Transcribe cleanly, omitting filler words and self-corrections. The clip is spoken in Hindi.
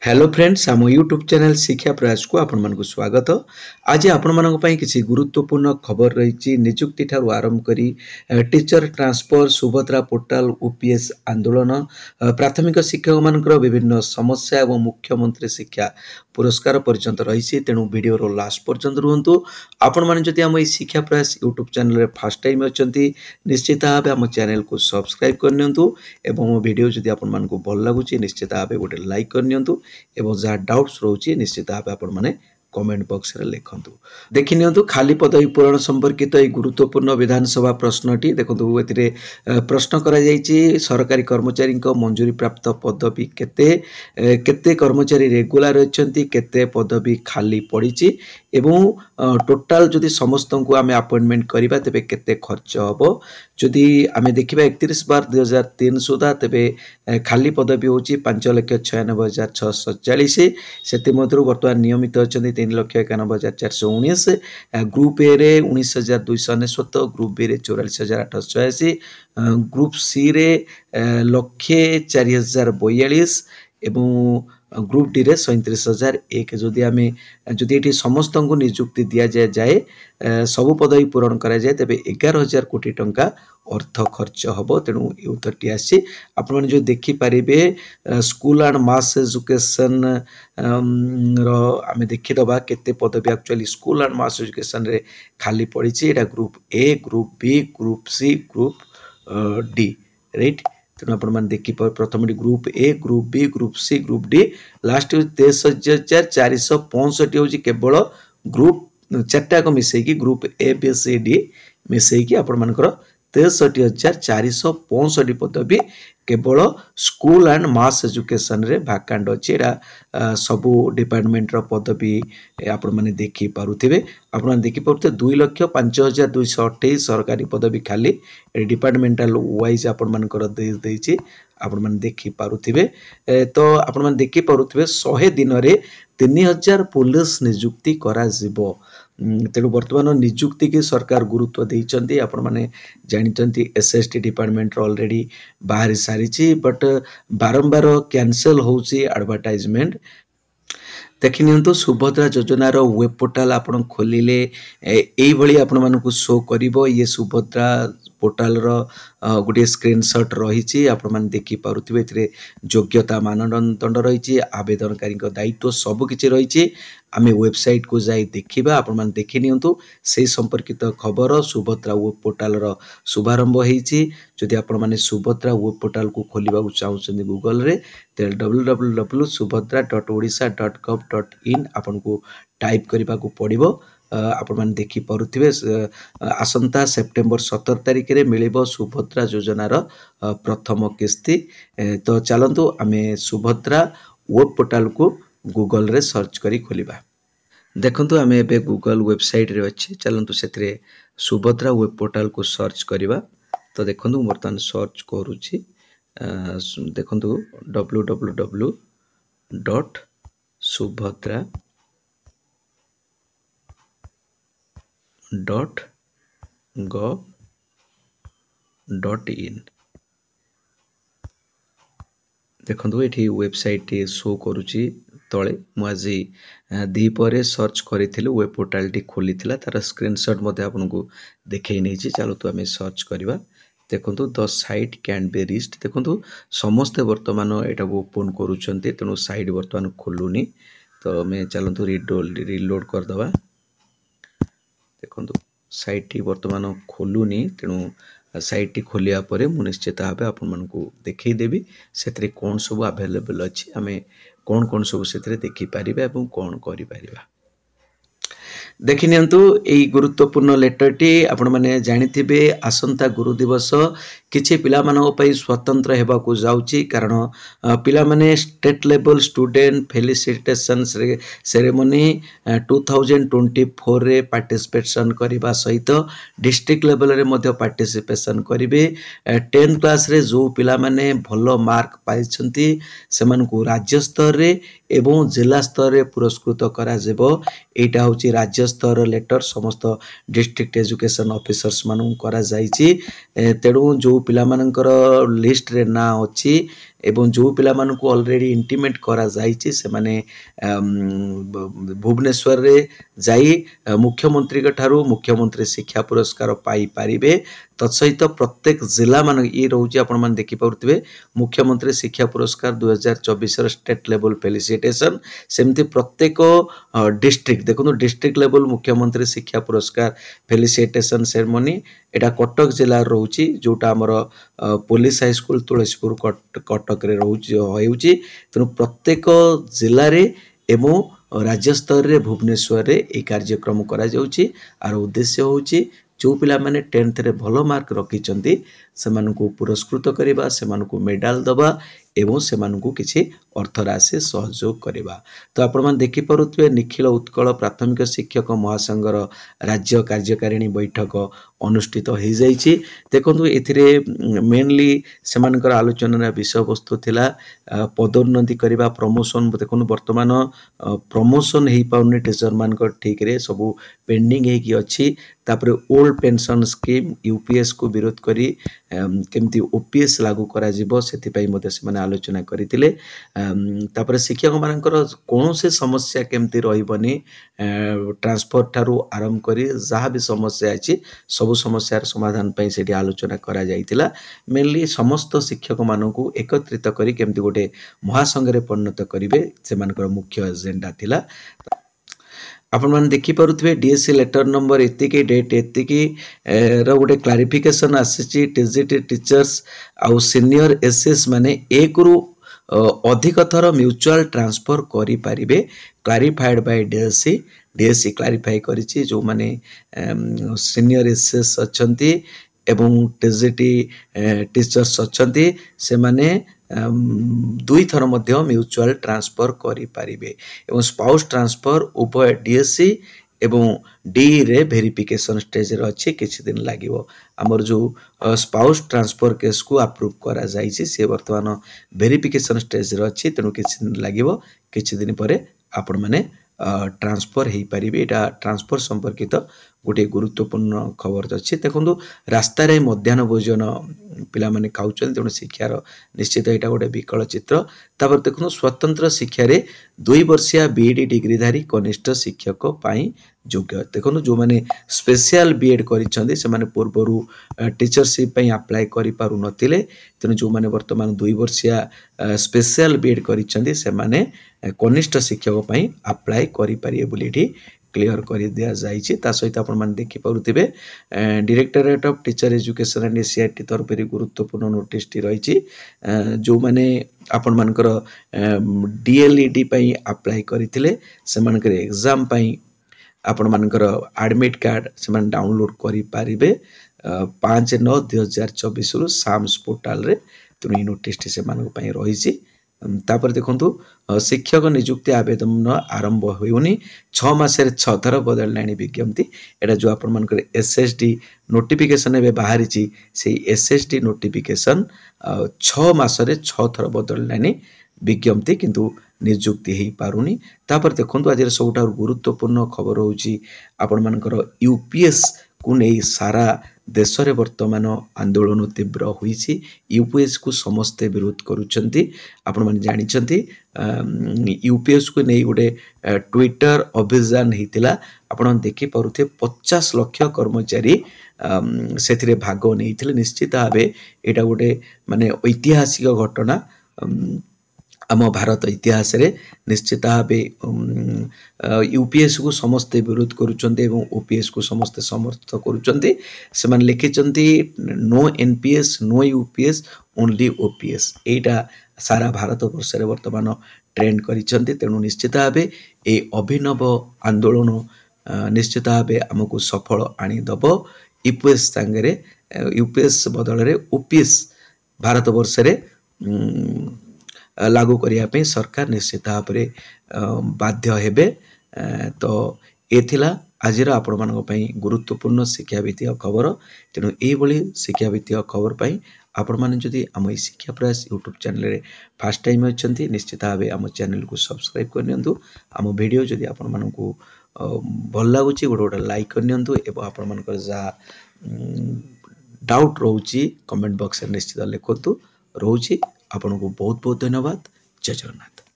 हेलो फ्रेंड्स आम यूट्यूब चैनल शिक्षा प्रयास को आपण मानक स्वागत। आज आपण मानक पई किसी गुरुत्वपूर्ण खबर रही निजुक्ति ठारू आरंभ करी teacher transfer Subhadra portal OPS आंदोलन प्राथमिक शिक्षक मानकर विभिन्न समस्या एवं मुख्यमंत्री शिक्षा पुरस्कार पर्यंत रही तेणु वीडियो रो लास्ट पर्यंत रुहतु। आपण माने जदि आम शिक्षा प्रयास यूट्यूब चैनल रे फर्स्ट टाइम अछंती निश्चित भाव आम चैनल को सब्सक्राइब करनियंतु एवं वीडियो जदि आपण मानक भल लागुची निश्चित भाव गोटे लाइक करनियंतु एवं जहाँ डाउट्स रोचे निश्चित भाव आपण माने कमेंट बॉक्स रे लिखंतु। देखि नियंतु खाली पदवी पूरण संपर्कित एक गुरुत्वपूर्ण विधानसभा प्रश्नटी देखंतु एतिरे प्रश्न करा जायछि सरकारी कर्मचारी को मंजूरी प्राप्त पदवी केते कर्मचारी रेगुलर अछंती केते पदवी खाली पड़िछि एवं टोटाल जदि समस्त को आमे अपॉइंटमेंट करिबा तबे केते खर्च हबो जदि आमे देखिबा 31/12/2003 सुधा तबे खाली पदवी होची 5,96,640 सेति मधुर वर्तमान नियमित अछंती 3,91,419 ग्रुप ए रे 19,299 ग्रुप बी रे 44,886 ग्रुप सी रे 1,04,042 एवं ग्रुप डी रे 37,001 जदि आमे जदि एठी समस्त को नियुक्ति दिया जाए सबु पदवी पूरण करा जाए तबे 11,000 कोटी टंका अर्थ खर्च हबो। तेणु ये उत्तरटी आसी आपण जो देखि पारिबे स्कूल एंड मास एजुकेशन रो आमे देखि दबा केते पदवी actually school and mass education रे खाली पड़ी छि एटा group A group B group C group D right. तेणु आपण मान देखि प्रथम group A group B group C group D last 23,465 होची केवल ग्रुप चारटा को मिसई की group A B C D मिसई की आपण मानकर 63,465 पदवी केवल स्कूल एंड मास एजुकेशन रे वैकेंट अछि। एरा सबु डिपार्टमेंट रो पदवी आपण माने देखि पारुथिबे आपण माने देखि पारुथे 2,05,228 सरकारी पदवी खाली डिपार्टमेंटल वाइज आपण मानकर देछि आपण माने देखि पारुथिबे। तो आपण माने देखि पारुथिबे 100 दिन रे 3,000 पुलिस नियुक्ति करा जिवो। तेणु वर्तमान नियुक्ति की सरकार गुरुत्व देइचंती आपण माने जानिचंती एसएसटी डिपार्टमेंट ऑलरेडी बाहर सारी बट बारंबार कैंसल होउची एडवर्टाइजमेंट। देखि नियंतु सुभद्रा योजनार वेब पोर्टल आपण खोलिले एई भली आपण मानकु शो करिवो ये सुभद्रा पोर्टल रो गोटे स्क्रीनशॉट रही आपण माने देखि पारुथिबे एथिरे योग्यता मानदंड रही आवेदनकारी दायित्व सब किछि रही आमे वेबसाइट को जाई देखिबा आपण माने देखि नियंतु से संपर्कित खबर सुभद्रा वेब पोर्टल रो शुभारंभ होईछि। जदि आपण माने सुभद्रा वेब पोर्टल को खोलिबा को चाहुछन्ती गूगल रे ते www.subhadra.odisha.gov.in आपण को टाइप करबा को पड़िबो। आपण माने देखि पारुथिबे आसंता सेप्टेम्बर 17 तारिख रे मिलिबो सुभद्रा योजनार प्रथम किस्ती। तो चलंतु आमे सुभद्रा वेब पोर्टल को गूगल रे सर्च करी खोलिबा। देखंतु आमे एबे गूगल वेबसाइट रे अछि चलंतु सेथरे सुभद्रा वेब पोर्टल को सर्च करिबा। तो देखंतु वर्तमान सर्च करूची देखंतु www.subhadra.gov.in देखंतु एठी वेबसाइट शो करूची तळे मु आज दीपरे सर्च करिथिलु वेब पोर्टल टी खोलिथिला तार स्क्रीनशॉट मध्ये आपनको देखै नै छी। चलो तो हमें सर्च करिबा। देखंतु the site can be reached देखंतु समस्त वर्तमान एटा को ओपन करूछन्ते तेनु साइट वर्तमान खोलुनी। तो मैं चलंतु रीलोड कर दबा। देखंतु साइट टी वर्तमान खोलुनी तेनु साइट टी खोलिया परे मु निश्चित भाबे आपन मानकु देखै देबी सेतरे कोन सब अवेलेबल अछि हमें कोन कोन सब सेतरे देखि पारिबा एवं कोन करि पारिबा। देखि नियंतु एई गुरुत्वपूर्ण लेटर टी आपण माने जानिथिबे आसंता गुरु दिवस किछि पिला मानक पई स्वतंत्र हेबा को जाउची कारण पिला माने state level student felicitation ceremony 2024 रे पार्टिसिपेशन करिबा सहित डिस्ट्रिक्ट लेवल रे मध्ये पार्टिसिपेशन करिवे। 10 क्लास रे जो पिला माने भलो मार्क पाइछंती सेमान को राज्य स्तर रे एवं जिला स्तर रे पुरस्कृत करा जेबो। एटा होची राज्य स्तर लेटर समस्त डिस्ट्रिक्ट एजुकेशन ऑफिसर्स मानू करा जाइछि। तेणु जो पिला मानकर लिस्ट रे ना अछि एवं जो पिला मानकु ऑलरेडी इंटीमेट करा जाइछि से माने भुवनेश्वर रे जाई मुख्यमंत्री के ठारू मुख्यमंत्री शिक्षा पुरस्कार पाई पारिबे तत्सहित प्रत्येक जिला मान ये रोचे आपण मान देखि पारुथिबे मुख्यमंत्री शिक्षा पुरस्कार 2024 स्टेट लेवल फेलिसिटेशन सेमती प्रत्येक डिस्ट्रिक्ट देखो डिस्ट्रिक्ट लेवल मुख्यमंत्री शिक्षा पुरस्कार फेलिसिटेशन सेरेमनी एटा कटक जिला रोची जोटा हमर police high school Tulsipur Cuttack रे रोची तेणु प्रत्येक जिले रे एवं राज्य स्तर रे भुवनेश्वर रे ए कार्यक्रम करा जाउची आर उद्देश्य होउची जो पिला माने 10th रे भलो मार्क रखिचंती सेमानकु पुरस्कृत करिबा सेमानकु मेडल दबा एवं सेमानकु किछि अर्थ राशि सहयोग करिबा तो आपण मान देखि परुथबे निखिल उत्कल प्राथमिक शिक्षक महासंघर राज्य कार्यकारिणी बैठक अनुष्ठित हो जाइछि देखंतु एथिरे मेनली सेमानकर आलोचना विषय वस्तु थिला पदोन्नति करिबा प्रमोशन देखंतु वर्तमान प्रमोशन हेई पाउनी टीचर मानकर ठीक रे सब पेंडिंग हे की अछि तापरे ओल्ड पेंशन स्कीम यूपीएस को विरोध करी केमती ओपीएस लागू करा जिवो सेति पई मते से माने आलोचना करितिले तापरे शिक्षक मानकर कोन से समस्या केमती रहिबनी ट्रांसफर ठारू आरंभ करी जहा भी समस्या अछि सब समस्यार समाधान पई सेठी आलोचना करा जाइतिला मेनली समस्त शिक्षक मानकू एकत्रित करी केमती गोटे महासंघ रे परिणत करिवे से मानकर मुख्य एजेंडा थिला आपण मान देखि परुथबे डीएससी लेटर नंबर एतिकी डेट एतिकी रो गोटे क्लारिफिकेशन आसीची टीजीटी टीचर्स आउ सीनियर एसएस माने एक रु अधिक थर म्यूचुअल ट्रांसफर करि पारिबे क्लारिफाइड बाय डीएससी क्लारिफाई करिछि जो माने सीनियर एसएस अछंती एवं टीजीटी टीचर्स अछंती से माने दुई थर मध्य म्यूचुअल ट्रांसफर करि पारिबे एवं स्पाउस ट्रांसफर उभय डीएससी एवं डी रे वेरिफिकेशन स्टेज रे अछि किछि दिन लागिवो हमर जो स्पाउस ट्रांसफर केस को अप्रूव करा जाइछि से वर्तमान वेरिफिकेशन स्टेज रे अछि तनु किछि दिन लागिवो किछि दिन परे आपण माने ट्रांसफर हेई पारिबे एटा ट्रांसफर संपर्कित गोटे गुरुत्वपूर्ण खबर अच्छी देखो रास्तार मध्याह्न भोजन पिला माने खाउछन तेणु शिक्षार निश्चित यहाँ गोटे विकल चित्र तापर देखो स्वतंत्र शिक्षा 2 वर्षिया बीएड डिग्रीधारी कनिष्ठ शिक्षक पाई योग्य देखो जो माने स्पेशल बीएड करिसेंती से माने पूर्वरु टीचरशिप पई अप्लाई करि पारु नथिले तेणु जो माने वर्तमान 2 वर्षिया स्पेशल बीएड करिसेंती से माने कनिष्ठ शिक्षक पई अप्लाई करि पारिए बोली क्लियर कर दिया जाइए ता सहित आपण मान देखि पारुथिबे directorate of teacher education and CIT तरफ गुरुत्वपूर्ण नोटिस टी रही जो माने आपण मानकर डीएलईडी पई अप्लाई करथिले से मानकर एग्जाम पई आपण मानकर एडमिट कार्ड से मान डाउनलोड करि पारिबे 5/9/2024 रु साम्स पोर्टल रे तुनी नोटिस टी से मान पई रही तापर देखंतु शिक्षक नियुक्ति आवेदन आरंभ होउनी 6 मासरे 6 थर बदललानी विज्ञप्ति एटा जो आपण मानकर एसएसडी नोटिफिकेशन एबे बाहरिची से एसएसडी नोटिफिकेशन 6 मासरे 6 थर बदललानी विज्ञप्ति किंतु नियुक्ति हेई पारुनी तापर देखंतु आज सबटा गुरुत्वपूर्ण खबर होउची आपण मानकर यूपीएस को नै सारा देश रे वर्तमान आंदोलन तीव्र होईची यूपीएस को समस्त विरोध करूछंती आपण माने जानिछंती यूपीएस को नै गोटे ट्विटर अभियान हेतिला आपण देखि परुथे 50 लाख कर्मचारी सेथिरे भाग नेइथिले निश्चित भाबे एटा गोटे माने ऐतिहासिक घटना आम भारत इतिहास रे निश्चित भाव यूपीएस को समस्ते विरोध करुचंते एवं ओपीएस को समस्ते समर्थन करुचंते से मान लिखिचंती no NPS no UPS only OPS एटा सारा भारत वर्ष रे वर्तमान ट्रेंड करिचंती तेणु निश्चित भाव ए अभिनव आंदोलन निश्चित भाव आमको सफल आनी दबो यूपीएस संगे यूपीएस बदल रे ओपीएस भारत वर्ष रे लागू करिया पे सरकार निश्चित भाव बाध्य हेबे तो एथिला आज आपण मानक पई गुरुत्वपूर्ण शिक्षा विषय खबर तेणु एई भली शिक्षा विषय खबर पई आपण माने जदि आम शिक्षा प्रयास यूट्यूब चैनल रे फर्स्ट टाइम अछंती निश्चित भाव आम चैनल को सब्सक्राइब करनियंतु आम वीडियो जदि आपण मानकू भल लागुची गोटे लाइक करनियंतु एवं आपण मानकर जा डाउट रहउची कमेंट बॉक्स रे निश्चित लिखतु रहउची ଆପଣଙ୍କୁ ବହୁତ ବହୁତ ଧନ୍ୟବାଦ। ଜୟ ଜଗନ୍ନାଥ।